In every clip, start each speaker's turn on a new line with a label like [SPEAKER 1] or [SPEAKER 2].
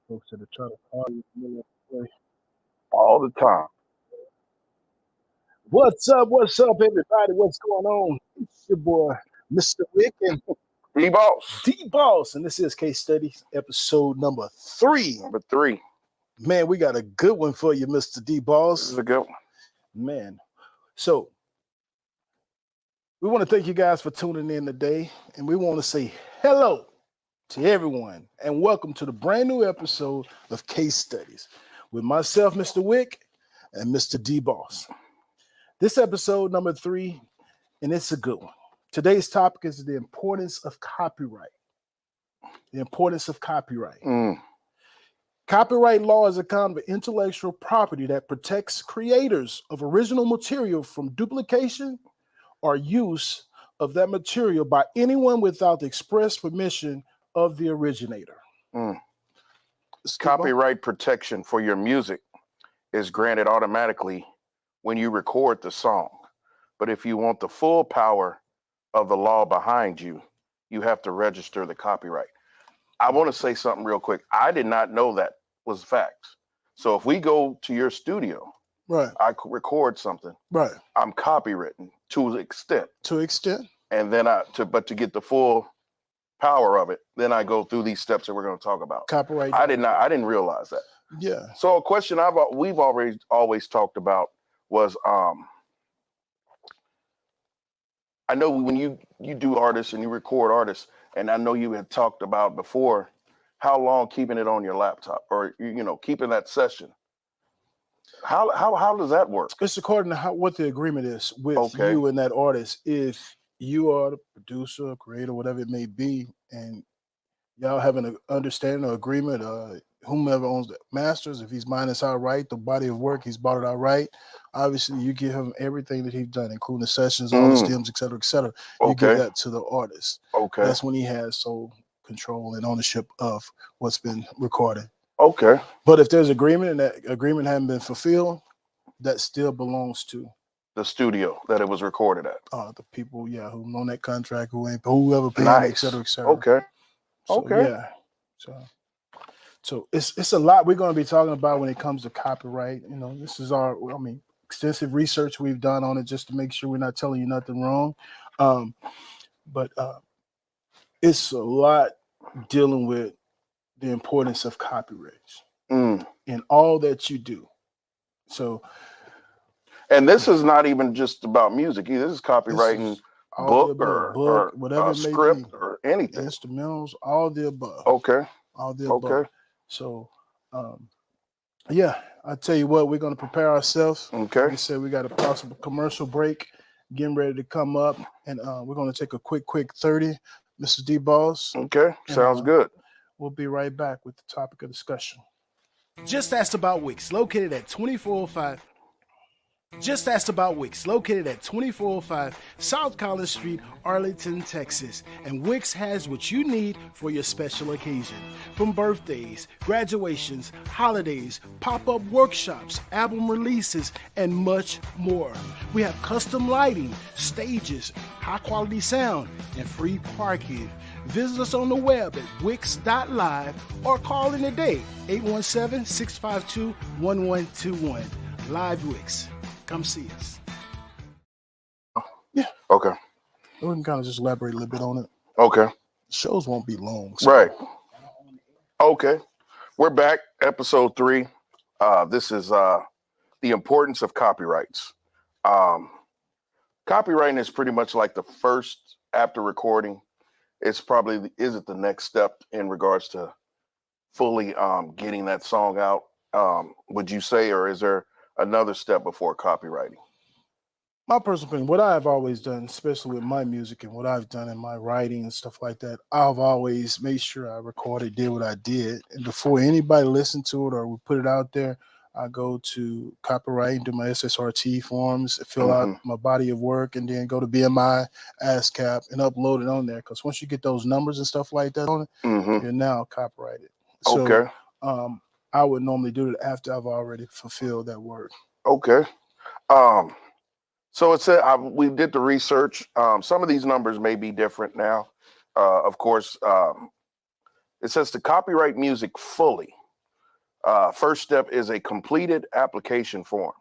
[SPEAKER 1] Folks that are trying to call you from the way.
[SPEAKER 2] all the time.
[SPEAKER 1] What's up? What's up, everybody? What's going on? It's your boy, Mr. Wick and
[SPEAKER 2] D-Boss,
[SPEAKER 1] D Boss, and this is Case Studies, episode number 3.
[SPEAKER 2] number 3.
[SPEAKER 1] Man, we got a good one for you, Mr. D
[SPEAKER 2] This
[SPEAKER 1] Boss.
[SPEAKER 2] is a good one.
[SPEAKER 1] Man, so we want to thank you guys for tuning in today, and we want to say hello to everyone, and welcome to the brand new episode of Case Studies with myself, Mr. Wick, and Mr. D Boss. This episode number 3, and it's a good one. Today's topic is the importance of copyright. The importance of copyright. Copyright law is a kind of intellectual property that protects creators of original material from duplication or use of that material by anyone without the express permission of the originator.
[SPEAKER 2] Copyright protection for your music is granted automatically when you record the song. But if you want the full power of the law behind you, you have to register the copyright. I want to say something real quick. I did not know that was facts. So if we go to your studio,
[SPEAKER 1] Right.
[SPEAKER 2] I could record something.
[SPEAKER 1] Right.
[SPEAKER 2] I'm copywritten to an extent.
[SPEAKER 1] To an extent.
[SPEAKER 2] And then to get the full power of it, then I go through these steps that we're going to talk about.
[SPEAKER 1] Copyright.
[SPEAKER 2] I didn't realize that.
[SPEAKER 1] Yeah.
[SPEAKER 2] So a question we've always talked about was I know when you do artists and you record artists, and I know you had talked about before how long keeping it on your laptop or keeping that session. How does that work?
[SPEAKER 1] It's according to what the agreement is with
[SPEAKER 2] Okay.
[SPEAKER 1] you and that artist. If you are the producer, creator, whatever it may be, and y'all have an understanding or agreement, whomever owns the masters, if he's minus outright, the body of work, he's bought it outright. Obviously, you give him everything that he's done, including the sessions, all the stems, et cetera, et cetera. You give that to the artist.
[SPEAKER 2] Okay.
[SPEAKER 1] That's when he has sole control and ownership of what's been recorded.
[SPEAKER 2] Okay.
[SPEAKER 1] But if there's agreement and that agreement hasn't been fulfilled, that still belongs to
[SPEAKER 2] the studio that it was recorded at.
[SPEAKER 1] The people, who own that contract, whoever paid,
[SPEAKER 2] Nice.
[SPEAKER 1] et cetera, et cetera.
[SPEAKER 2] Okay.
[SPEAKER 1] So,
[SPEAKER 2] Okay.
[SPEAKER 1] Yeah. So it's a lot we're going to be talking about when it comes to copyright. This is extensive research we've done on it just to make sure we're not telling you nothing wrong. But it's a lot dealing with the importance of copyrights in all that you do. So,
[SPEAKER 2] and this is not even just about music either. This is copywriting book or
[SPEAKER 1] whatever it may
[SPEAKER 2] script
[SPEAKER 1] be,
[SPEAKER 2] or anything.
[SPEAKER 1] Instrumentals, all the above.
[SPEAKER 2] Okay.
[SPEAKER 1] All the above. So, I tell you what, we're going to prepare ourselves.
[SPEAKER 2] Okay.
[SPEAKER 1] Like I said, we got a possible commercial break getting ready to come up, and we're going to take a quick 30, Mr. D Boss.
[SPEAKER 2] Okay, sounds good.
[SPEAKER 1] We'll be right back with the topic of discussion. Just asked about Wix, located at 2405 South Collins Street, Arlington, Texas. And Wix has what you need for your special occasion. From birthdays, graduations, holidays, pop-up workshops, album releases, and much more. We have custom lighting, stages, high-quality sound, and free parking. Visit us on the web at wix.live or call in today, 817-652-1121. Live Wix. Come see us. Yeah.
[SPEAKER 2] Okay.
[SPEAKER 1] We can kind of just elaborate a little bit on it.
[SPEAKER 2] Okay.
[SPEAKER 1] Shows won't be long. So.
[SPEAKER 2] Right. Okay. We're back, episode 3. This is the importance of copyrights. Copywriting is pretty much like the first after recording. It's probably is it the next step in regards to fully getting that song out? Would you say, or is there another step before copywriting?
[SPEAKER 1] My personal opinion, what I've always done, especially with my music and what I've done in my writing and stuff like that, I've always made sure I recorded, did what I did. And before anybody listened to it or we put it out there, I go to copyright and do my SSRT forms, fill out my body of work, and then go to BMI, ASCAP, and upload it on there. Because once you get those numbers and stuff like that on it, you're now copyrighted. So I would normally do it after I've already fulfilled that work. Okay.
[SPEAKER 2] So it said we did the research. Some of these numbers may be different now. Of course, it says to copyright music fully, First step is a completed application form,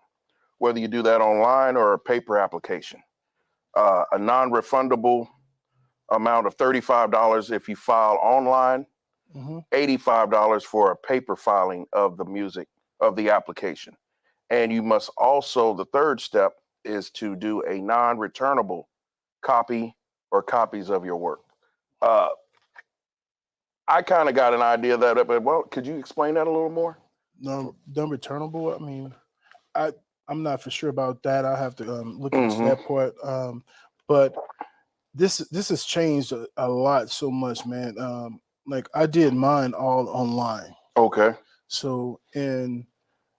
[SPEAKER 2] whether you do that online or a paper application. A non-refundable amount of $35 if you file online, $85 for a paper filing of the music of the application. And you must also, the third step is to do a non-returnable copy or copies of your work. I kind of got an idea of that, but well, could you explain that a little more?
[SPEAKER 1] No, non-returnable. I mean, I'm not for sure about that. I have to look into that part. But this has changed a lot so much, man. Like I did mine all online.
[SPEAKER 2] Okay.
[SPEAKER 1] So and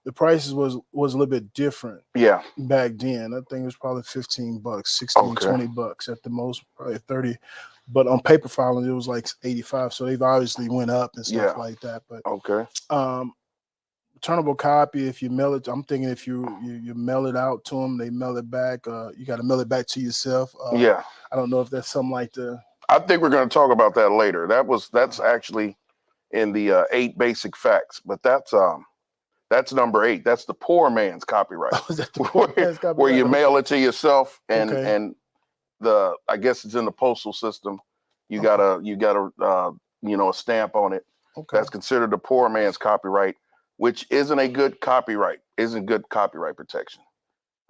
[SPEAKER 1] the prices was a little bit different.
[SPEAKER 2] Yeah.
[SPEAKER 1] Back then. I think it was probably $15, 16,
[SPEAKER 2] Okay.
[SPEAKER 1] $20 at the most, probably 30. But on paper filing, it was like 85. So they've obviously went up and stuff like that. But
[SPEAKER 2] okay.
[SPEAKER 1] Returnable copy, if you mail it, I'm thinking if you mail it out to them, they mail it back. You got to mail it back to yourself.
[SPEAKER 2] Yeah.
[SPEAKER 1] I don't know if that's something like the.
[SPEAKER 2] I think we're going to talk about that later. That's actually in the 8 basic facts, but that's number 8. That's the poor man's copyright.
[SPEAKER 1] Oh, is that the poor man's copyright?
[SPEAKER 2] Where you mail it to yourself, and
[SPEAKER 1] Okay.
[SPEAKER 2] and I guess it's in the postal system. You got a stamp on it.
[SPEAKER 1] Okay.
[SPEAKER 2] That's considered the poor man's copyright, which isn't good copyright protection.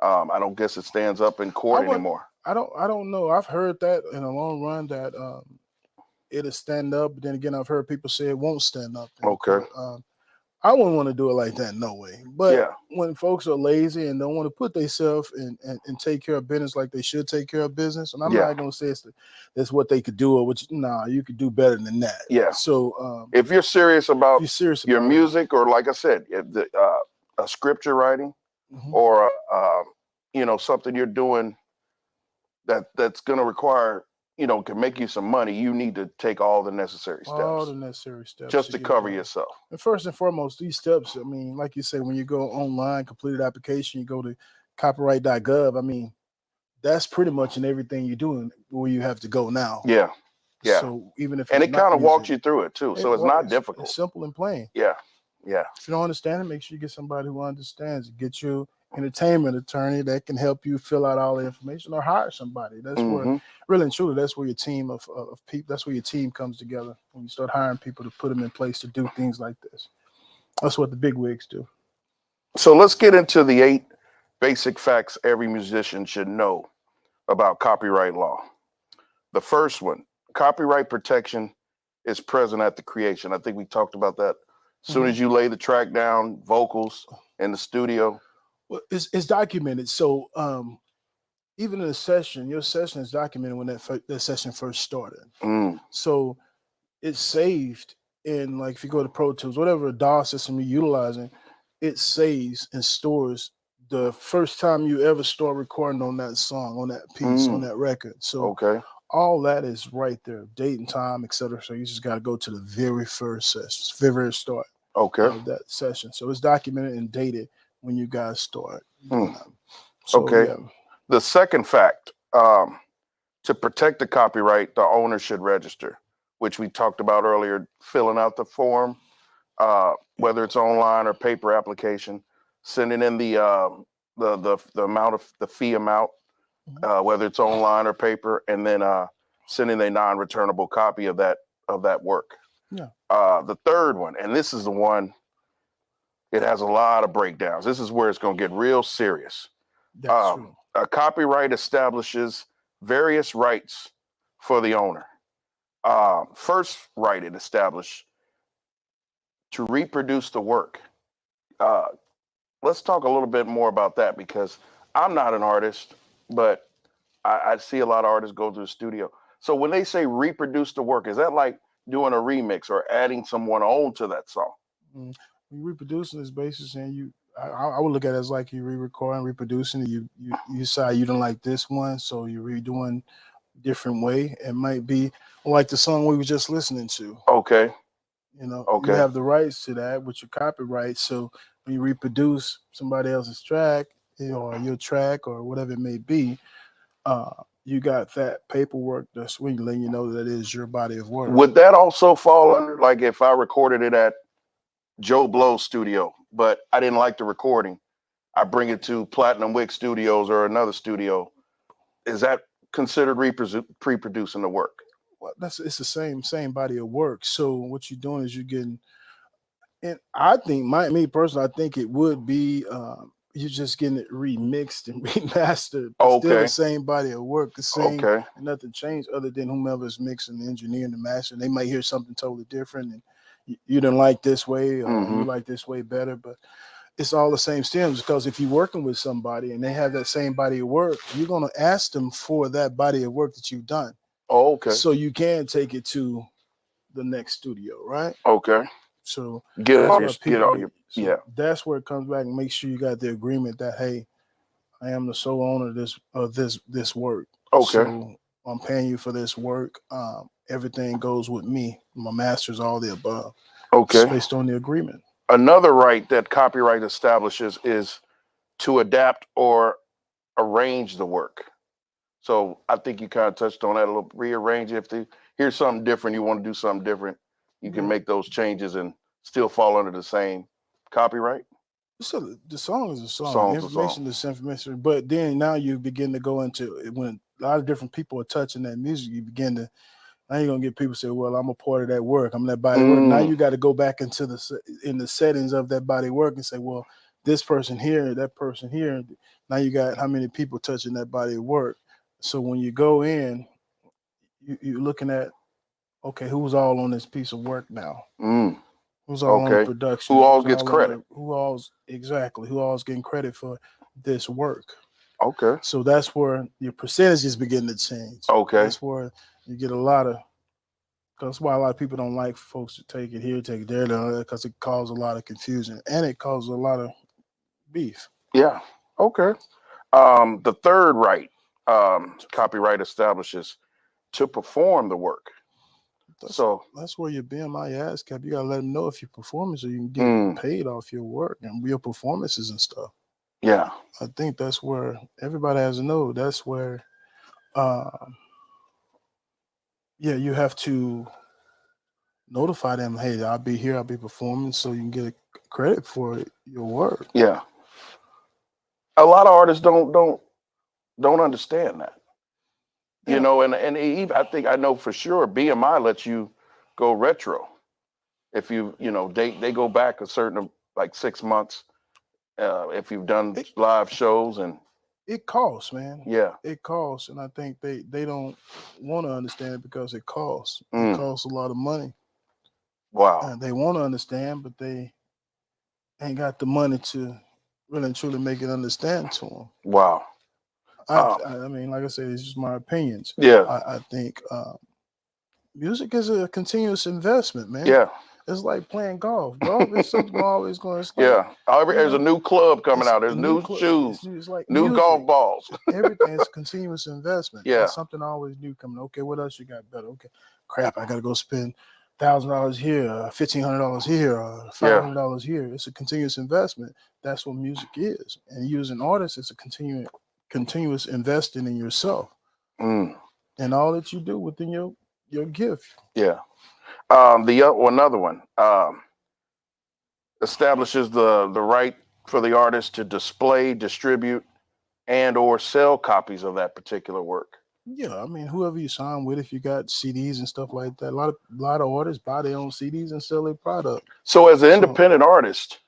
[SPEAKER 2] I don't guess it stands up in court anymore.
[SPEAKER 1] I don't know. I've heard that in the long run that it'll stand up, but then again, I've heard people say it won't stand up.
[SPEAKER 2] Okay.
[SPEAKER 1] I wouldn't want to do it like that, no way. But
[SPEAKER 2] Yeah.
[SPEAKER 1] when folks are lazy and don't want to put themselves and take care of business like they should take care of business, and I'm not going to say that's what they could do, or which you could do better than that.
[SPEAKER 2] Yeah.
[SPEAKER 1] So
[SPEAKER 2] if you're serious about your
[SPEAKER 1] about
[SPEAKER 2] music, or like I said, a scripture writing, or something you're doing that's going to require, can make you some money, you need to take all the necessary steps.
[SPEAKER 1] All the necessary steps.
[SPEAKER 2] Just to cover yourself.
[SPEAKER 1] And first and foremost, these steps, I mean, like you say, when you go online, completed application, you go to copyright.gov, I mean, that's pretty much in everything you're doing where you have to go now.
[SPEAKER 2] Yeah. Yeah.
[SPEAKER 1] So even if
[SPEAKER 2] it kind of walks you through it too. So it's not difficult.
[SPEAKER 1] It's simple and plain.
[SPEAKER 2] Yeah. Yeah.
[SPEAKER 1] If you don't understand it, make sure you get somebody who understands it. Get you entertainment attorney that can help you fill out all the information, or hire somebody. That's where, really and truly, that's where your team of people, that's where your team comes together, when you start hiring people to put them in place to do things like this. That's what the big wigs do.
[SPEAKER 2] So let's get into the 8 basic facts every musician should know about copyright law. The first one, copyright protection is present at the creation. I think we talked about that. As soon as you lay the track down, vocals in the studio.
[SPEAKER 1] Well, it's documented. So even in a session, your session is documented when that session first started. So it's saved in, like, if you go to Pro Tools, whatever DAW system you're utilizing, it saves and stores the first time you ever start recording on that song, on that piece, on that record. So all that is right there, date and time, etc. So you just got to go to the very first session, very start of that session. So it's documented and dated when you guys start.
[SPEAKER 2] The second fact, to protect the copyright, the owner should register, which we talked about earlier, filling out the form, whether it's online or paper application, sending in the amount of the fee amount, whether it's online or paper, and then sending a non-returnable copy of that work.
[SPEAKER 1] Yeah.
[SPEAKER 2] The third one, and this is the one, it has a lot of breakdowns. This is where it's going to get real serious.
[SPEAKER 1] That's true.
[SPEAKER 2] A copyright establishes various rights for the owner. First right it established to reproduce the work. Let's talk a little bit more about that, because I'm not an artist, but I see a lot of artists go to the studio. So when they say reproduce the work, is that like doing a remix or adding someone on to that song?
[SPEAKER 1] When you reproducing this basis, and I would look at it as like you re-recording, reproducing. You decide you don't like this one, so you're redoing different way. It might be like the song we were just listening to.
[SPEAKER 2] Okay.
[SPEAKER 1] You have the rights to that with your copyright. So when you reproduce somebody else's track, or your track, or whatever it may be, you got that paperwork that's letting you know that is your body of work.
[SPEAKER 2] Would that also fall under, like, if I recorded it at Joe Blow's studio, but I didn't like the recording. I bring it to Platinum Wick Studios or another studio. Is that considered pre-producing the work?
[SPEAKER 1] Well, it's the same body of work. So what you're doing is you're getting, and I think me personally, I think it would be you're just getting it remixed and remastered, but still the
[SPEAKER 2] Okay.
[SPEAKER 1] same body of work, the same,
[SPEAKER 2] Okay.
[SPEAKER 1] and nothing changed other than whomever's mixing, the engineer, and the master. They might hear something totally different, and you didn't like this way,
[SPEAKER 2] Mm-hmm.
[SPEAKER 1] you like this way better, but it's all the same stems because if you're working with somebody and they have that same body of work, you're going to ask them for that body of work that you've done.
[SPEAKER 2] Oh, okay.
[SPEAKER 1] So you can take it to the next studio, right?
[SPEAKER 2] Okay.
[SPEAKER 1] So
[SPEAKER 2] Get
[SPEAKER 1] that's
[SPEAKER 2] all
[SPEAKER 1] why
[SPEAKER 2] your get
[SPEAKER 1] people
[SPEAKER 2] all
[SPEAKER 1] be
[SPEAKER 2] your
[SPEAKER 1] so that's where it comes back and make sure you got the agreement that hey, I am the sole owner of this work.
[SPEAKER 2] Okay.
[SPEAKER 1] So I'm paying you for this work. Everything goes with me. My master's all the above. It's
[SPEAKER 2] Okay.
[SPEAKER 1] based on the agreement.
[SPEAKER 2] Another right that copyright establishes is to adapt or arrange the work. So I think you kind of touched on that a little. Rearrange if they here's something different, you want to do something different, you can
[SPEAKER 1] Yeah.
[SPEAKER 2] make those changes and still fall under the same copyright.
[SPEAKER 1] So the song is a song.
[SPEAKER 2] Song's a song.
[SPEAKER 1] Information is information. But then now you begin to go into when a lot of different people are touching that music, you begin to now you're gonna get people say, "Well, I'm a part of that work. I'm that body work." Now
[SPEAKER 2] Mm,
[SPEAKER 1] you got to go back into the settings of that body work and say, "Well, this person here, that person here." Now you got how many people touching that body of work. So when you go in, you're looking at okay, who's all on this piece of work now?
[SPEAKER 2] mm,
[SPEAKER 1] Who's all on the
[SPEAKER 2] okay.
[SPEAKER 1] production?
[SPEAKER 2] Who all
[SPEAKER 1] Who's
[SPEAKER 2] gets
[SPEAKER 1] all on
[SPEAKER 2] credit?
[SPEAKER 1] the who all's exactly who all's getting credit for this work?
[SPEAKER 2] Okay.
[SPEAKER 1] So that's where your percentages begin to change.
[SPEAKER 2] Okay.
[SPEAKER 1] That's where you get a lot of that's why a lot of people don't like folks to take it here, take it there, because it causes a lot of confusion and it causes a lot of beef.
[SPEAKER 2] Yeah. Okay. The third right copyright establishes to perform the work.
[SPEAKER 1] That's
[SPEAKER 2] So,
[SPEAKER 1] that's where your BMI ASCAP, you gotta let them know if your performance or you can get
[SPEAKER 2] mm,
[SPEAKER 1] paid off your work and real performances and stuff.
[SPEAKER 2] yeah,
[SPEAKER 1] I think that's where everybody has to know. That's where, uh, yeah, you have to notify them. Hey, I'll be here. I'll be performing, so you can get credit for your work.
[SPEAKER 2] yeah. A lot of artists don't understand that. You
[SPEAKER 1] Yeah,
[SPEAKER 2] know, and even I think I know for sure BMI lets you go retro if they go back a certain like 6 months if you've done
[SPEAKER 1] it
[SPEAKER 2] live shows and
[SPEAKER 1] it costs, man.
[SPEAKER 2] yeah.
[SPEAKER 1] It costs, and I think they don't want to understand it because it costs. It
[SPEAKER 2] Mm,
[SPEAKER 1] costs a lot of money,
[SPEAKER 2] wow.
[SPEAKER 1] and they want to understand, but they ain't got the money to really and truly make it understand to them.
[SPEAKER 2] Wow. Um,
[SPEAKER 1] I mean, like I said, it's just my opinions.
[SPEAKER 2] yeah.
[SPEAKER 1] I think music is a continuous investment, man.
[SPEAKER 2] Yeah.
[SPEAKER 1] It's like playing golf. Golf is something always going. It's like
[SPEAKER 2] Yeah. There's a new club coming
[SPEAKER 1] it's
[SPEAKER 2] out. There's
[SPEAKER 1] a new
[SPEAKER 2] new
[SPEAKER 1] club.
[SPEAKER 2] shoes,
[SPEAKER 1] It's like
[SPEAKER 2] new golf
[SPEAKER 1] music.
[SPEAKER 2] balls.
[SPEAKER 1] Everything is a continuous investment.
[SPEAKER 2] Yeah.
[SPEAKER 1] It's something always new coming. Okay, what else you got better? Okay, crap, I got to go spend $1,000 here, $1,500 here,
[SPEAKER 2] Yeah.
[SPEAKER 1] $500 here. It's a continuous investment. That's what music is. And you as an artist, it's a continuous investing in yourself
[SPEAKER 2] Mm,
[SPEAKER 1] and all that you do within your gift.
[SPEAKER 2] yeah. Another one establishes the right for the artist to display, distribute, and or sell copies of that particular work.
[SPEAKER 1] Yeah, I mean, whoever you sign with, if you got CDs and stuff like that, a lot of artists buy their own CDs and sell their product.
[SPEAKER 2] So as an
[SPEAKER 1] So
[SPEAKER 2] independent artist,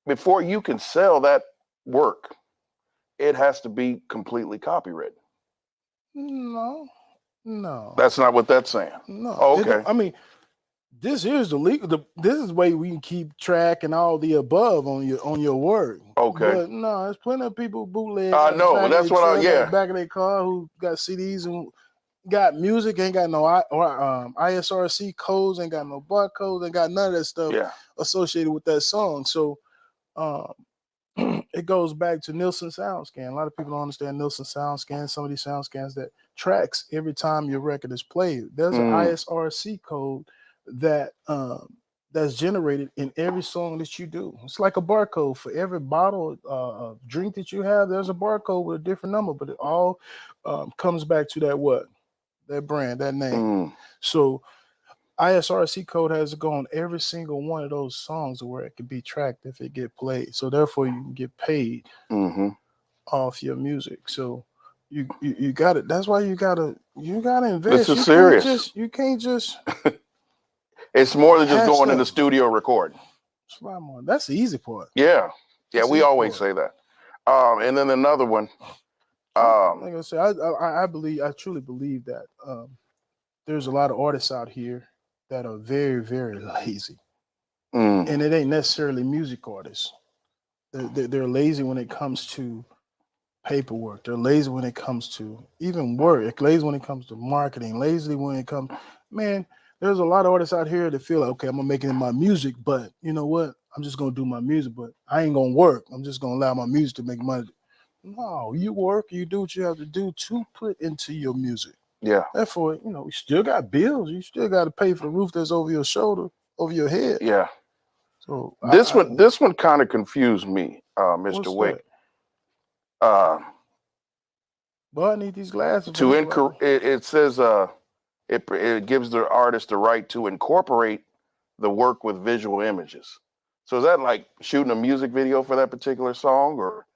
[SPEAKER 2] before you can sell that work, it has to be completely copywritten.
[SPEAKER 1] no, no,
[SPEAKER 2] That's not what that's saying.
[SPEAKER 1] no.
[SPEAKER 2] Oh,
[SPEAKER 1] It don't.
[SPEAKER 2] okay.
[SPEAKER 1] I mean, this is the legal. This is the way we can keep track and all the above on your work.
[SPEAKER 2] Okay.
[SPEAKER 1] But no, there's plenty of people bootleg
[SPEAKER 2] I
[SPEAKER 1] got the
[SPEAKER 2] know.
[SPEAKER 1] back of
[SPEAKER 2] That's
[SPEAKER 1] their
[SPEAKER 2] what
[SPEAKER 1] truck, got the
[SPEAKER 2] yeah.
[SPEAKER 1] back of their car, who got CDs and got music, ain't got no ISRC codes, ain't got no barcodes, ain't got none of that stuff
[SPEAKER 2] Yeah.
[SPEAKER 1] associated with that song. So um, it goes back to Nielsen SoundScan. A lot of people don't understand Nielsen SoundScan. Some of these SoundScans that tracks every time your record is played. There's an
[SPEAKER 2] Mm,
[SPEAKER 1] ISRC code that that's generated in every song that you do. It's like a barcode for every bottle of drink that you have. There's a barcode with a different number, but it all comes back to that brand, that name.
[SPEAKER 2] mm,
[SPEAKER 1] So ISRC code has to go on every single one of those songs where it can be tracked if it get played. So therefore, you can get paid off your music. So you got it. That's why you gotta invest.
[SPEAKER 2] This is serious.
[SPEAKER 1] You can't just.
[SPEAKER 2] It's more than just
[SPEAKER 1] Have
[SPEAKER 2] going in the
[SPEAKER 1] stuff.
[SPEAKER 2] studio recording.
[SPEAKER 1] It's a lot more. That's the easy part.
[SPEAKER 2] Yeah.
[SPEAKER 1] That's
[SPEAKER 2] We
[SPEAKER 1] the
[SPEAKER 2] always
[SPEAKER 1] part.
[SPEAKER 2] say that. And then another one.
[SPEAKER 1] Like I said, I truly believe that there's a lot of artists out here that are very, very lazy, and it ain't necessarily music artists. They're lazy when it comes to paperwork. They're lazy when it comes to even work. They're lazy when it comes to marketing. Lazy when it comes, man. There's a lot of artists out here that feel like, okay, I'm gonna make it in my music, but you know what? I'm just gonna do my music, but I ain't gonna work. I'm just gonna allow my music to make money. No, you work, you do what you have to do to put into your music.
[SPEAKER 2] Yeah.
[SPEAKER 1] Therefore, you still got bills. You still got to pay for the roof that's over your shoulder, over your head.
[SPEAKER 2] Yeah.
[SPEAKER 1] So
[SPEAKER 2] this one kind of confused me, Mr. Wick.
[SPEAKER 1] But I need these glasses.
[SPEAKER 2] It says it gives the artist the right to incorporate the work with visual images. So is that like shooting a music video for that particular song, or?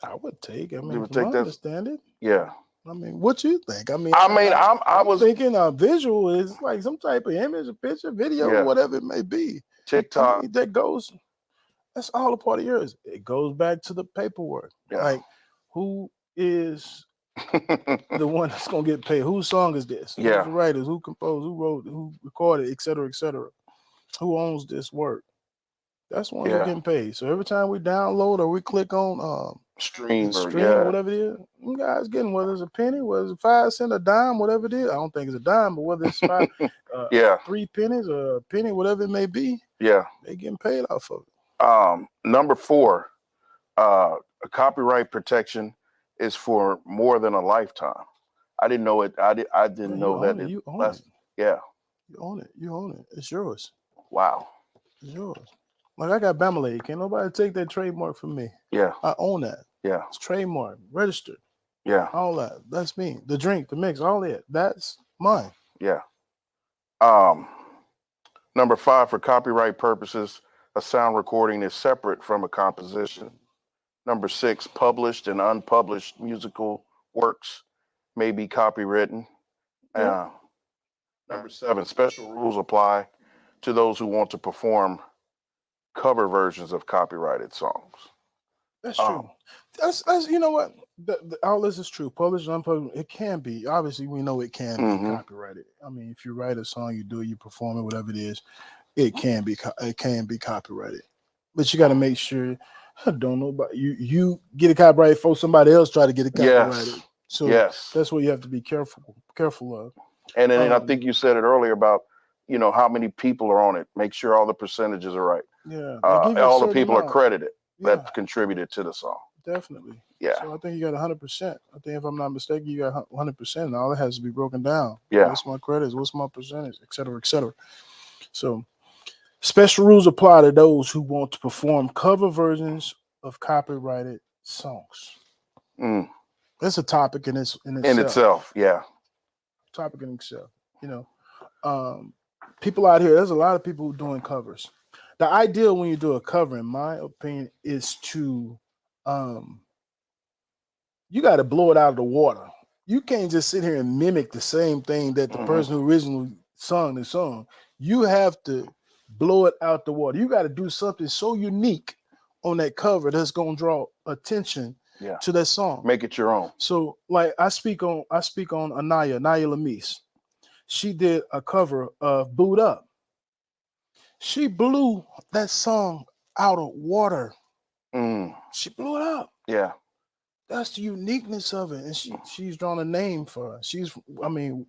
[SPEAKER 1] I would take. I mean, from I understand it.
[SPEAKER 2] Yeah.
[SPEAKER 1] I mean, what you think? I mean,
[SPEAKER 2] I was
[SPEAKER 1] thinking a visual is like some type of image, a picture, video, whatever it may be.
[SPEAKER 2] TikTok.
[SPEAKER 1] I mean, that's all a part of yours. It goes back to the paperwork.
[SPEAKER 2] Yeah.
[SPEAKER 1] Like, who is the one that's gonna get paid? Whose song is this?
[SPEAKER 2] Yeah.
[SPEAKER 1] Who's the writers? Who composed? Who wrote? Who recorded? Et cetera, et cetera. Who owns this work? That's the ones that are getting paid. So every time we download or we click on
[SPEAKER 2] stream,
[SPEAKER 1] whatever it is, you guys getting, whether it's a penny, whether it's 5 cents, a dime, whatever it is. I don't think it's a dime, but whether it's 3 pennies or a penny, whatever it may be, they getting paid off of
[SPEAKER 2] it. Number 4, copyright protection is for more than a lifetime. I didn't know it. I didn't know that.
[SPEAKER 1] You own it.
[SPEAKER 2] Yeah.
[SPEAKER 1] You own it. You own it. It's yours.
[SPEAKER 2] Wow.
[SPEAKER 1] It's yours. Like I got Bamalade. Can't nobody take that trademark from me.
[SPEAKER 2] Yeah.
[SPEAKER 1] I own that.
[SPEAKER 2] Yeah.
[SPEAKER 1] It's trademark, registered.
[SPEAKER 2] Yeah.
[SPEAKER 1] All that. That's me. The drink, the mix, all that. That's mine.
[SPEAKER 2] Yeah. Number 5, for copyright purposes, a sound recording is separate from a composition. Number 6, published and unpublished musical works may be copywritten.
[SPEAKER 1] Yeah.
[SPEAKER 2] Number 7, special rules apply to those who want to perform cover versions of copyrighted songs.
[SPEAKER 1] That's true. That's you know what? All this is true. Published and unpublished, it can be. Obviously, we know it can be copyrighted. I mean, if you write a song, you do it, you perform it, whatever it is, it can be copyrighted. But you got to make sure. I don't know about you. You get it copyrighted before somebody else try to get it copyrighted. So that's what you have to be careful of.
[SPEAKER 2] And then I think you said it earlier about how many people are on it. Make sure all the percentages are right.
[SPEAKER 1] Yeah.
[SPEAKER 2] All the people are credited that contributed to the song.
[SPEAKER 1] Definitely.
[SPEAKER 2] Yeah.
[SPEAKER 1] So I think you got 100%. I think if I'm not mistaken, you got 100%. And all it has to be broken down.
[SPEAKER 2] Yeah.
[SPEAKER 1] What's my credits? What's my percentage? Et cetera, et cetera. So special rules apply to those who want to perform cover versions of copyrighted songs. That's a topic in itself.
[SPEAKER 2] Yeah.
[SPEAKER 1] Topic in itself. People out here, there's a lot of people doing covers. The ideal when you do a cover, in my opinion, is to you got to blow it out of the water. You can't just sit here and mimic the same thing that the person who originally sung the song. You have to blow it out the water. You got to do something so unique on that cover that's going to draw attention to that song.
[SPEAKER 2] Make it your own.
[SPEAKER 1] So, like I speak on Anaya Lamise. She did a cover of "Boot Up." She blew that song out of water. She blew it up.
[SPEAKER 2] Yeah.
[SPEAKER 1] That's the uniqueness of it. And she's drawn a name for us.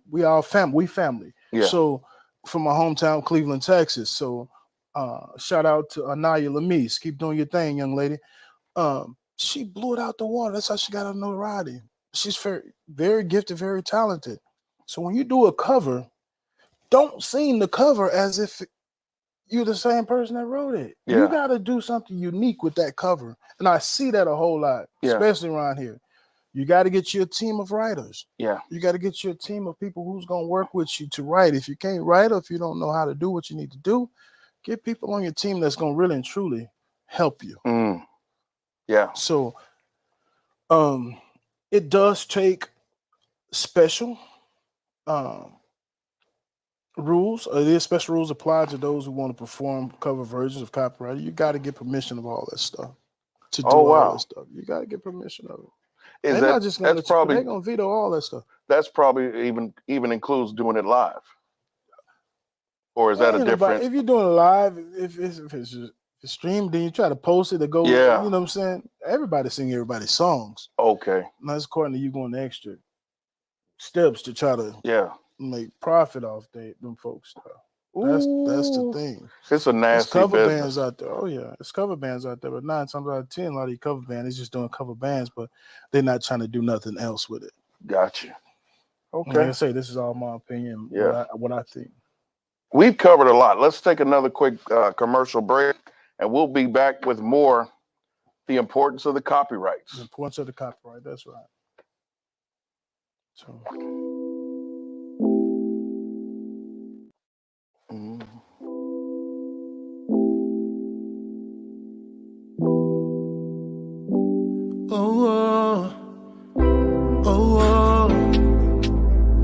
[SPEAKER 1] We all family. We family.
[SPEAKER 2] Yeah.
[SPEAKER 1] So from my hometown, Cleveland, Texas. So shout out to Anaya Lamise. Keep doing your thing, young lady. She blew it out the water. That's how she got her notoriety. She's very, very gifted, very talented. So when you do a cover, don't sing the cover as if you're the same person that wrote it.
[SPEAKER 2] Yeah.
[SPEAKER 1] You got to do something unique with that cover. And I see that a whole lot, especially around here. You got to get you a team of writers.
[SPEAKER 2] Yeah.
[SPEAKER 1] You got to get you a team of people who's going to work with you to write. If you can't write or if you don't know how to do what you need to do, get people on your team that's going to really and truly help you.
[SPEAKER 2] Yeah.
[SPEAKER 1] So it does take special rules. There's special rules applied to those who want to perform cover versions of copyright. You got to get permission of all that stuff to do all that stuff. You got to get permission of it. They're not just going to let you, they're going to veto all that stuff.
[SPEAKER 2] That's probably even includes doing it live. Or is that a different?
[SPEAKER 1] If you're doing it live, if it's streamed, then you try to post it to go.
[SPEAKER 2] Yeah.
[SPEAKER 1] You know what I'm saying? Everybody sing everybody's songs.
[SPEAKER 2] Okay.
[SPEAKER 1] And that's according to you going the extra steps to try to make profit off them folks stuff. That's the thing.
[SPEAKER 2] It's a nasty
[SPEAKER 1] cover
[SPEAKER 2] business.
[SPEAKER 1] bands out there. Oh yeah, it's cover bands out there. But 9 times out of 10, a lot of these cover bands is just doing cover bands, but they're not trying to do nothing else with it.
[SPEAKER 2] Gotcha. Okay.
[SPEAKER 1] Like I say, this is all my opinion.
[SPEAKER 2] Yeah.
[SPEAKER 1] What I think.
[SPEAKER 2] We've covered a lot. Let's take another quick commercial break, and we'll be back with more. The importance of the copyrights.
[SPEAKER 1] The importance of the copyright. That's right. So.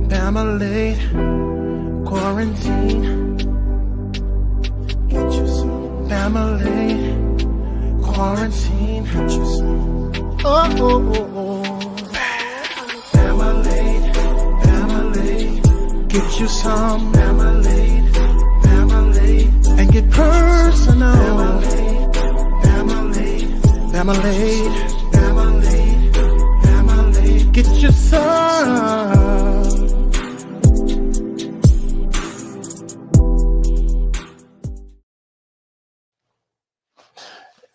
[SPEAKER 3] Family quarantine. Get you some family quarantine. Get you some. Family. Get you some family. And get personal. Family. Get you some.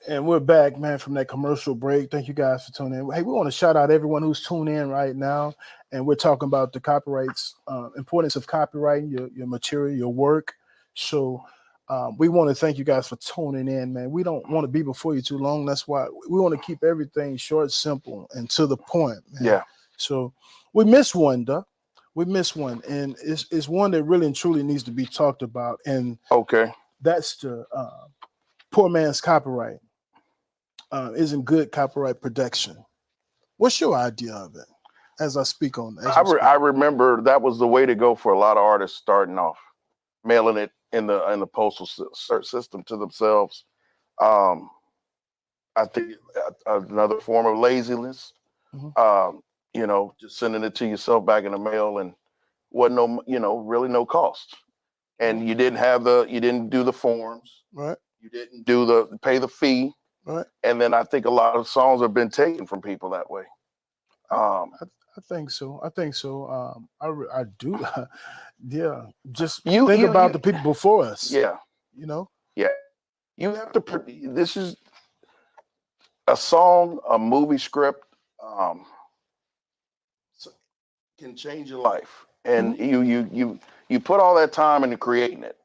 [SPEAKER 1] And we're back, man, from that commercial break. Thank you guys for tuning in. Hey, we want to shout out everyone who's tuned in right now. And we're talking about the copyrights, importance of copywriting your material, your work. So we want to thank you guys for tuning in, man. We don't want to be before you too long. That's why we want to keep everything short, simple, and to the point, man.
[SPEAKER 2] Yeah.
[SPEAKER 1] So we missed one, Duh. We missed one. And it's one that really and truly needs to be talked about. And that's the poor man's copyright. Isn't good copyright protection. What's your idea of it? As I speak on that,
[SPEAKER 2] I remember that was the way to go for a lot of artists starting off, mailing it in the postal system to themselves. I think another form of laziness. Just sending it to yourself back in the mail and wasn't really no cost. And you didn't do the forms.
[SPEAKER 1] Right.
[SPEAKER 2] You didn't pay the fee.
[SPEAKER 1] Right.
[SPEAKER 2] And then I think a lot of songs have been taken from people that way.
[SPEAKER 1] I think so. I I do. Yeah. Just think about the people before us.
[SPEAKER 2] Yeah.
[SPEAKER 1] Yeah.
[SPEAKER 2] You have to. This is a song, a movie script, can change your life. And you put all that time into creating it.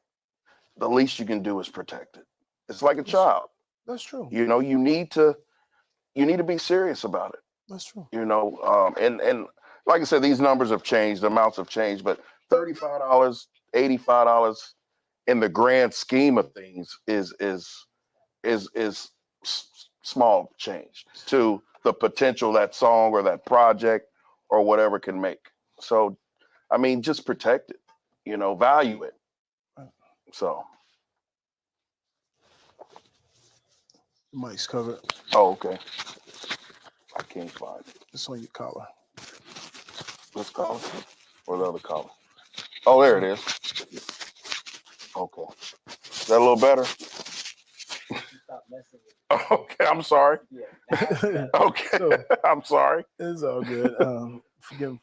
[SPEAKER 2] The least you can do is protect it. It's like a child.
[SPEAKER 1] That's true.
[SPEAKER 2] You need to be serious about it.
[SPEAKER 1] That's true.
[SPEAKER 2] And like I said, these numbers have changed, the amounts have changed, but $35, $85 in the grand scheme of things is small change to the potential that song or that project or whatever can make. So, I mean, just protect it, value it. So.
[SPEAKER 1] Mic's covered.
[SPEAKER 2] Oh, okay. I can't find it.
[SPEAKER 1] It's on your collar.
[SPEAKER 2] This collar or the other collar? Oh, there it is. Okay. Is that a little better? Okay, I'm sorry. Yeah. Okay, I'm sorry.
[SPEAKER 1] It's all good. Forgive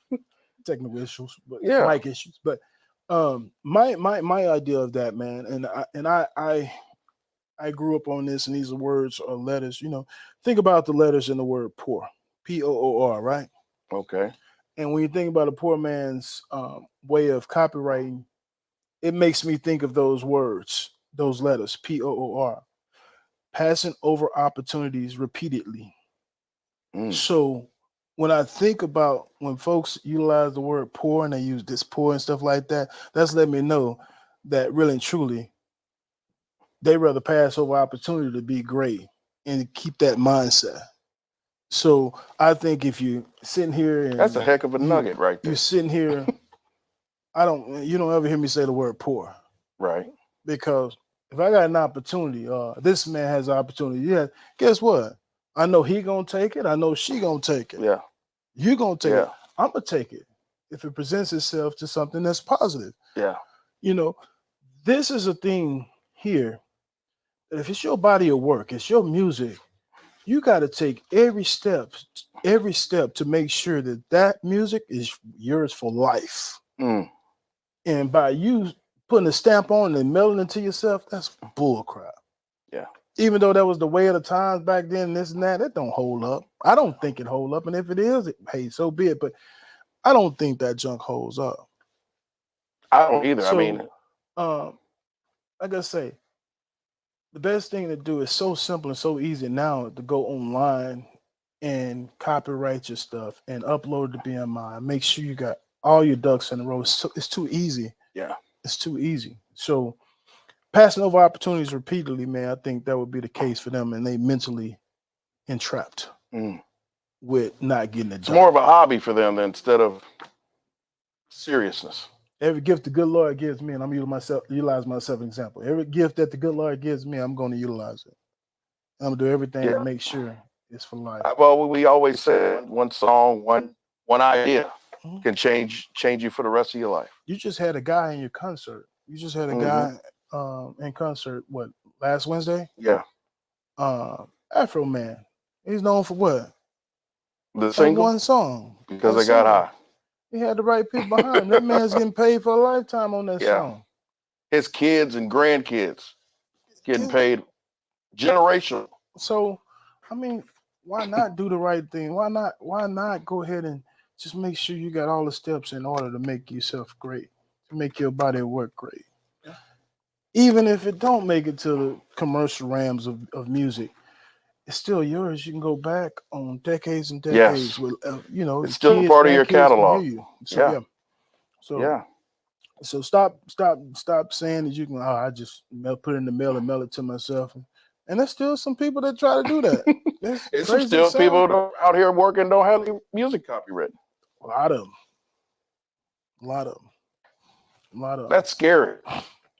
[SPEAKER 1] technical issues, but mic issues. But my idea of that, man, and I grew up on this, and these are words or letters. Think about the letters in the word poor, P-O-O-R, right?
[SPEAKER 2] Okay.
[SPEAKER 1] And when you think about a poor man's way of copywriting, it makes me think of those words, those letters, P-O-O-R, passing over opportunities repeatedly. So when I think about when folks utilize the word poor and they use this poor and stuff like that, that's let me know that really and truly they rather pass over opportunity to be great and keep that mindset. So I think if you sitting here and
[SPEAKER 2] That's a heck of a
[SPEAKER 1] you,
[SPEAKER 2] nugget right
[SPEAKER 1] you
[SPEAKER 2] there.
[SPEAKER 1] sitting here, you don't ever hear me say the word poor
[SPEAKER 2] Right.
[SPEAKER 1] because if I got an opportunity, this man has an opportunity. Yeah, guess what? I know he gonna take it. I know she gonna take it.
[SPEAKER 2] Yeah.
[SPEAKER 1] You gonna take
[SPEAKER 2] Yeah.
[SPEAKER 1] it. I'm gonna take it if it presents itself to something that's positive.
[SPEAKER 2] Yeah.
[SPEAKER 1] You know, this is a thing here that if it's your body of work, it's your music, you got to take every step to make sure that that music is yours for life.
[SPEAKER 2] Mm.
[SPEAKER 1] And by you putting a stamp on it and mailing it to yourself, that's bull crap.
[SPEAKER 2] Yeah.
[SPEAKER 1] Even though that was the way of the times back then, this and that, it don't hold up. I don't think it hold up. And if it is, hey, so be it. But I don't think that junk holds up.
[SPEAKER 2] I don't either. I
[SPEAKER 1] So,
[SPEAKER 2] mean,
[SPEAKER 1] like I say, the best thing to do is so simple and so easy now to go online and copyright your stuff and upload it to BMI. Make sure you got all your ducks in a row. It's too easy.
[SPEAKER 2] yeah.
[SPEAKER 1] It's too easy. So passing over opportunities repeatedly, man, I think that would be the case for them, and they mentally entrapped
[SPEAKER 2] Mm.
[SPEAKER 1] with not getting it
[SPEAKER 2] It's
[SPEAKER 1] done.
[SPEAKER 2] more of a hobby for them instead of seriousness.
[SPEAKER 1] Every gift the good Lord gives me, and I'm utilize myself example. Every gift that the good Lord gives me, I'm going to utilize it. I'm gonna do everything
[SPEAKER 2] Yeah.
[SPEAKER 1] to make sure it's for life.
[SPEAKER 2] Well, we always say one song, one idea
[SPEAKER 1] Mhm.
[SPEAKER 2] can change you for the rest of your life.
[SPEAKER 1] You just had a guy in your concert. You just had a
[SPEAKER 2] Mhm.
[SPEAKER 1] guy in concert. What, last Wednesday?
[SPEAKER 2] Yeah.
[SPEAKER 1] Afro Man. He's known for what?
[SPEAKER 2] The
[SPEAKER 1] That
[SPEAKER 2] single,
[SPEAKER 1] one song.
[SPEAKER 2] Because
[SPEAKER 1] That
[SPEAKER 2] I Got
[SPEAKER 1] song.
[SPEAKER 2] High.
[SPEAKER 1] He had the right people behind him. That man's getting paid for a lifetime on that
[SPEAKER 2] Yeah.
[SPEAKER 1] song.
[SPEAKER 2] His kids and grandkids getting
[SPEAKER 1] And
[SPEAKER 2] paid generational.
[SPEAKER 1] so, I mean, why not do the right thing? Why not go ahead and just make sure you got all the steps in order to make yourself great, to make your body work great. Even if it don't make it to the commercial rams of music, it's still yours. You can go back on decades and decades
[SPEAKER 2] Yes.
[SPEAKER 1] with the
[SPEAKER 2] It's still
[SPEAKER 1] kids,
[SPEAKER 2] part of your
[SPEAKER 1] grandkids can hear
[SPEAKER 2] catalog.
[SPEAKER 1] you. So
[SPEAKER 2] Yeah.
[SPEAKER 1] yeah. So
[SPEAKER 2] Yeah.
[SPEAKER 1] so stop saying that you can. Oh, I just put it in the mail and mail it to myself. And there's still some people that try to do that. It's
[SPEAKER 2] It's some
[SPEAKER 1] crazy
[SPEAKER 2] still
[SPEAKER 1] as
[SPEAKER 2] people
[SPEAKER 1] hell.
[SPEAKER 2] out here working don't have any music copywritten.
[SPEAKER 1] A lot of them. A lot of them. A lot of them.
[SPEAKER 2] That's scary.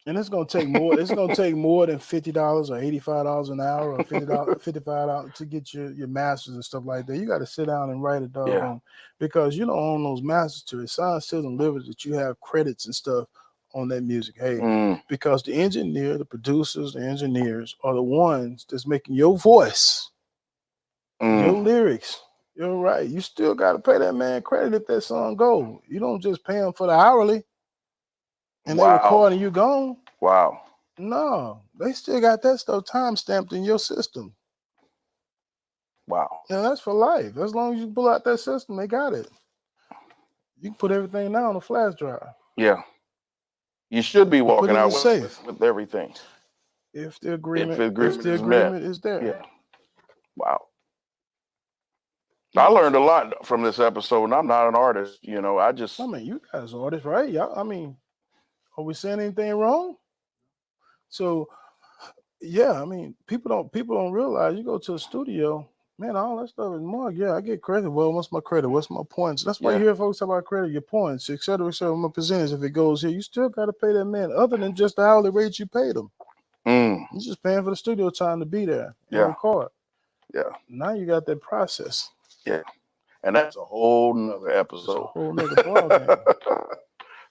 [SPEAKER 1] And it's gonna take more. It's gonna take more than $50 or $85 an hour or $55 to get your masters and stuff like that. You got to sit down and write a doggone because you don't own those masters to it. Sign, still delivers that you have credits and stuff on that music. Hey,
[SPEAKER 2] Mm.
[SPEAKER 1] because the engineer, the producers, the engineers are the ones that's making your voice, your
[SPEAKER 2] Mm.
[SPEAKER 1] lyrics. You're right. You still got to pay that man credit if that song go. You don't just pay him for the hourly and they
[SPEAKER 2] Wow.
[SPEAKER 1] record and you gone.
[SPEAKER 2] Wow.
[SPEAKER 1] No, they still got that stuff time stamped in your system.
[SPEAKER 2] Wow.
[SPEAKER 1] And that's for life. As long as you pull out that system, they got it. You can put everything down on a flash drive.
[SPEAKER 2] Yeah. You should be
[SPEAKER 1] Put
[SPEAKER 2] walking
[SPEAKER 1] it in
[SPEAKER 2] out
[SPEAKER 1] safe.
[SPEAKER 2] with everything.
[SPEAKER 1] If the agreement,
[SPEAKER 2] If the agreement is met.
[SPEAKER 1] agreement is there.
[SPEAKER 2] Yeah. Wow. I learned a lot from this episode, and I'm not an artist.
[SPEAKER 1] I mean, you guys are artists, right? Y'all, I mean, are we saying anything wrong? So, yeah, I mean, people don't realize you go to a studio, man, all that stuff is marked. Yeah, I get credit. Well, what's my credit? What's my points? That's why you hear folks talk about credit, your points, et cetera, my percentage. If it goes here, you still got to pay that man other than just the hourly rate you paid him.
[SPEAKER 2] Mm.
[SPEAKER 1] You're just paying for the studio time to be there and
[SPEAKER 2] Yeah.
[SPEAKER 1] record.
[SPEAKER 2] Yeah.
[SPEAKER 1] Now you got that process.
[SPEAKER 2] Yeah. And that's a whole nother
[SPEAKER 1] It's a
[SPEAKER 2] episode.
[SPEAKER 1] whole nother ball game.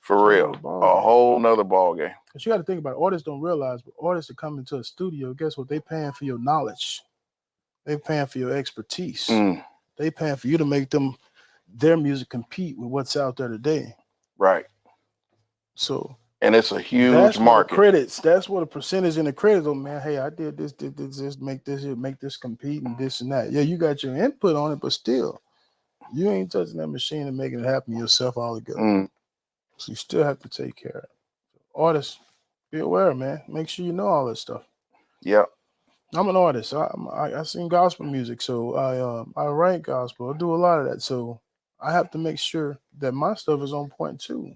[SPEAKER 2] For real. A whole nother ball game.
[SPEAKER 1] But you got to think about it. Artists don't realize, but artists that come into a studio, guess what? They paying for your knowledge. They paying for your expertise.
[SPEAKER 2] Mm.
[SPEAKER 1] They paying for you to make their music compete with what's out there today.
[SPEAKER 2] Right.
[SPEAKER 1] So,
[SPEAKER 2] and it's a huge
[SPEAKER 1] that's
[SPEAKER 2] market.
[SPEAKER 1] Credits. That's what a percentage in the credits. Oh man, hey, I did this, make this compete and this and that. Yeah, you got your input on it, but still, you ain't touching that machine and making it happen yourself all together.
[SPEAKER 2] Mm.
[SPEAKER 1] So you still have to take care of it. Artists, be aware, man. Make sure you know all that stuff.
[SPEAKER 2] Yeah.
[SPEAKER 1] I'm an artist. I sing gospel music, so I write gospel. I do a lot of that, so I have to make sure that my stuff is on point too.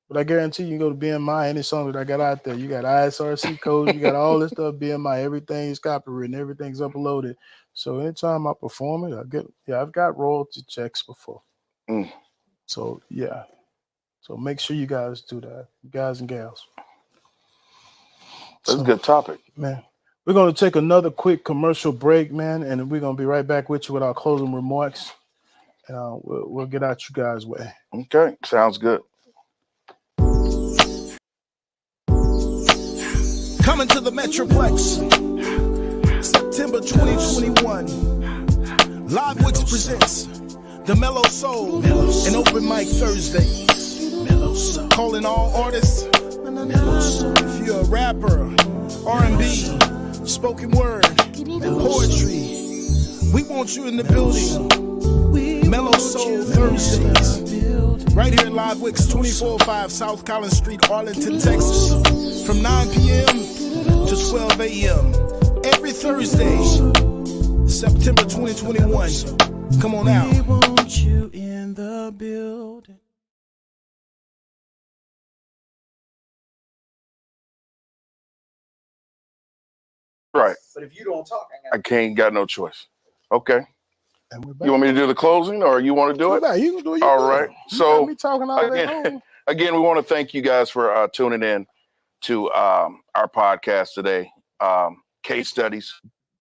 [SPEAKER 1] But I guarantee you can go to BMI, any song that I got out there, you got ISRC codes, you got all this stuff, BMI, everything's copywritten, everything's uploaded. So anytime I perform it, I've got royalty checks before.
[SPEAKER 2] Mm.
[SPEAKER 1] So yeah. So make sure you guys do that, guys and gals.
[SPEAKER 2] That's a good topic.
[SPEAKER 1] Man, we're going to take another quick commercial break, man, and we're going to be right back with you with our closing remarks. And we'll get out you guys' way.
[SPEAKER 2] Okay, sounds good.
[SPEAKER 3] Coming to the Metroplex, September 2021. Live Wix presents the Mellow Soul, an open mic Thursday. Calling all artists. If you're a rapper, R&B, spoken word, poetry, we want you in the building. Mellow Soul Thursdays, right here in Live Wix, 2405 South Collins Street, Arlington, Texas, from 9 p.m. to 12 a.m. every Thursday, September 2021. Come on out. We want you in the building.
[SPEAKER 2] Right.
[SPEAKER 4] But if you don't talk,
[SPEAKER 2] I can't got no choice. Okay.
[SPEAKER 1] And we're back.
[SPEAKER 2] You want me to do the closing or you want to do it?
[SPEAKER 1] You can do it.
[SPEAKER 2] All right. So
[SPEAKER 1] me talking all day long.
[SPEAKER 2] Again, we want to thank you guys for tuning in to our podcast today. Case studies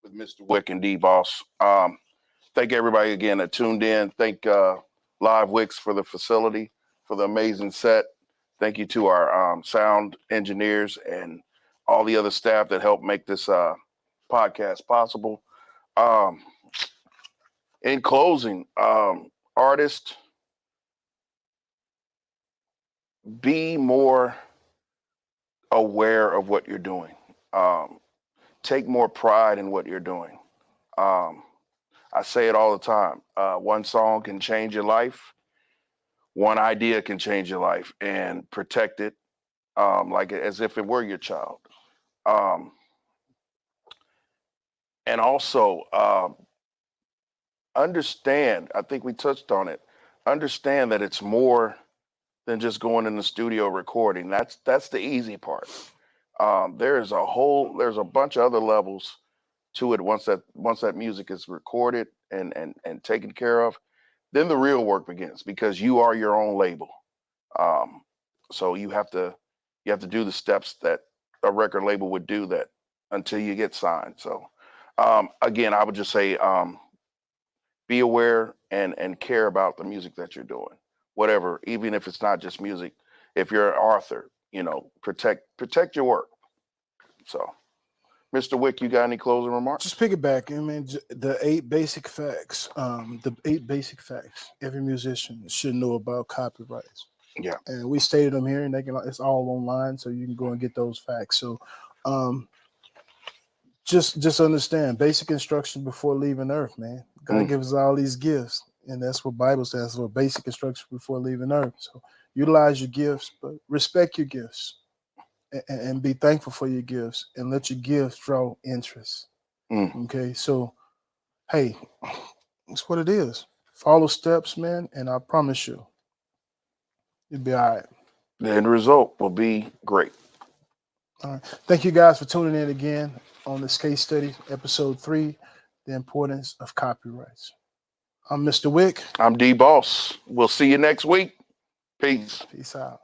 [SPEAKER 2] with Mr. Wick and D Boss. Thank everybody again that tuned in. Thank Live Wix for the facility, for the amazing set. Thank you to our sound engineers and all the other staff that helped make this podcast possible. In closing, artists, be more aware of what you're doing. Take more pride in what you're doing. I say it all the time. One song can change your life. One idea can change your life, and protect it like as if it were your child. And also understand, I think we touched on it, understand that it's more than just going in the studio recording. That's the easy part. There's a bunch of other levels to it once that music is recorded and taken care of. Then the real work begins, because you are your own label. So you have to do the steps that a record label would do that until you get signed. So again, I would just say be aware and care about the music that you're doing. Whatever, even if it's not just music. If you're an author, protect your work. So, Mr. Wick, you got any closing remarks?
[SPEAKER 1] Just piggyback. I mean, the 8 basic facts. The 8 basic facts every musician should know about copyrights.
[SPEAKER 2] Yeah.
[SPEAKER 1] And we stated them here, and it's all online, so you can go and get those facts. So, just understand basic instruction before leaving Earth, man. God gives us all these gifts, and that's what Bible stands for: basic instruction before leaving Earth. So, utilize your gifts, but respect your gifts. And be thankful for your gifts, and let your gifts draw interest. Okay, so hey, that's what it is. Follow steps, man, and I promise you, you'll be all right.
[SPEAKER 2] The end result will be great.
[SPEAKER 1] All right. Thank you guys for tuning in again on this case study, episode 3, the importance of copyrights. I'm Mr. Wick.
[SPEAKER 2] I'm D Boss. We'll see you next week. Peace.
[SPEAKER 1] Peace out.